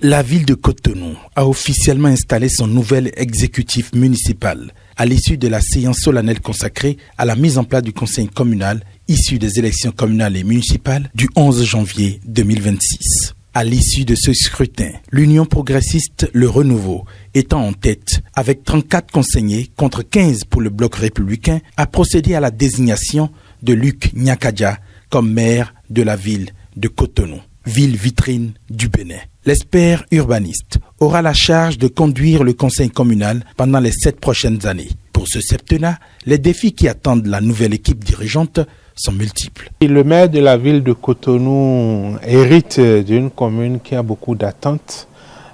La ville de Cotonou a officiellement installé son nouvel exécutif municipal à l'issue de la séance solennelle consacrée à la mise en place du conseil communal issu des élections communales et municipales du 11 janvier 2026. À l'issue de ce scrutin, l'Union progressiste Le Renouveau étant en tête avec 34 conseillers contre 15 pour le bloc républicain, a procédé à la désignation de Luc Nyakadia comme maire de la ville de Cotonou, ville vitrine du Bénin. L'expert urbaniste aura la charge de conduire le conseil communal pendant les 7 prochaines années. Pour ce septennat, les défis qui attendent la nouvelle équipe dirigeante sont multiples. Le maire de la ville de Cotonou hérite d'une commune qui a beaucoup d'attentes.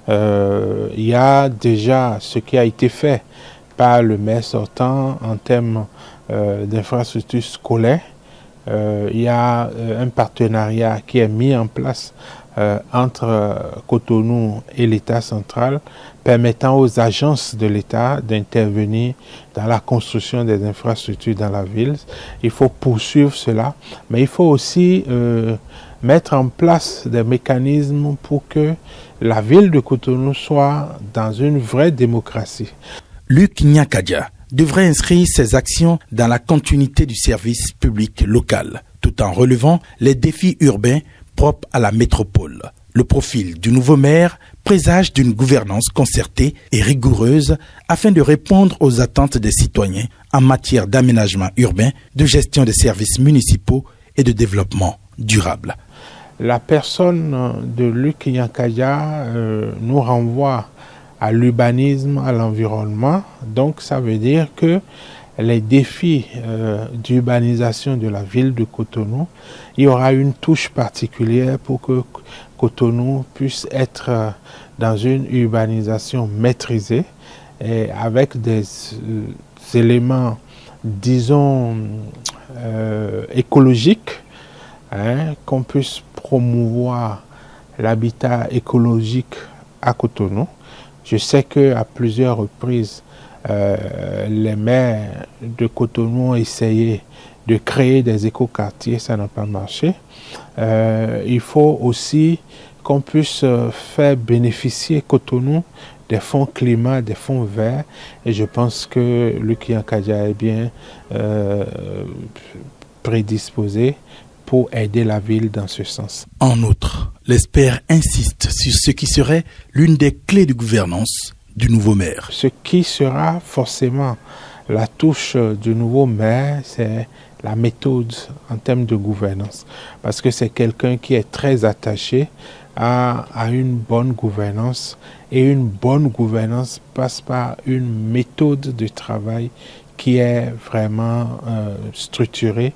Il y a déjà ce qui a été fait par le maire sortant en termes d'infrastructures scolaires. Il y a un partenariat qui est mis en place entre Cotonou et l'État central, permettant aux agences de l'État d'intervenir dans la construction des infrastructures dans la ville. Il faut poursuivre cela, mais il faut aussi mettre en place des mécanismes pour que la ville de Cotonou soit dans une vraie démocratie. Luc Nyakadia devrait inscrire ses actions dans la continuité du service public local, tout en relevant les défis urbains propres à la métropole. Le profil du nouveau maire présage d'une gouvernance concertée et rigoureuse afin de répondre aux attentes des citoyens en matière d'aménagement urbain, de gestion des services municipaux et de développement durable. La personne de Luc Nyakadia nous renvoie à l'urbanisme, à l'environnement. Donc ça veut dire que les défis d'urbanisation de la ville de Cotonou, il y aura une touche particulière pour que Cotonou puisse être dans une urbanisation maîtrisée et avec des éléments, disons, écologiques, qu'on puisse promouvoir l'habitat écologique à Cotonou. Je sais qu'à plusieurs reprises, les maires de Cotonou ont essayé de créer des écoquartiers, ça n'a pas marché. Il faut aussi qu'on puisse faire bénéficier Cotonou des fonds climat, des fonds verts, et je pense que Luc Nyakadia est bien prédisposé pour aider la ville dans ce sens. En outre, l'expert insiste sur ce qui serait l'une des clés de gouvernance du nouveau maire. Ce qui sera forcément la touche du nouveau maire, c'est la méthode en termes de gouvernance. Parce que c'est quelqu'un qui est très attaché à une bonne gouvernance. Et une bonne gouvernance passe par une méthode de travail qui est vraiment structurée.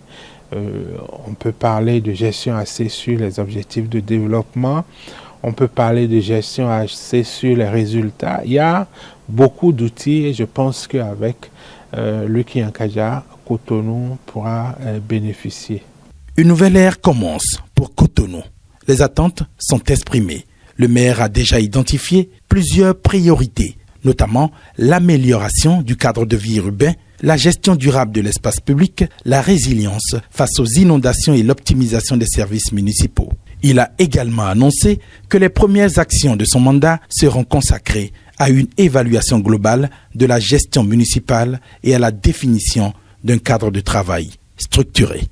On peut parler de gestion axée sur les objectifs de développement. On peut parler de gestion axée sur les résultats. Il y a beaucoup d'outils et je pense qu'avec Luc Nyakadia, Cotonou pourra bénéficier. Une nouvelle ère commence pour Cotonou. Les attentes sont exprimées. Le maire a déjà identifié plusieurs priorités, notamment l'amélioration du cadre de vie urbain, la gestion durable de l'espace public, la résilience face aux inondations et l'optimisation des services municipaux. Il a également annoncé que les premières actions de son mandat seront consacrées à une évaluation globale de la gestion municipale et à la définition d'un cadre de travail structuré.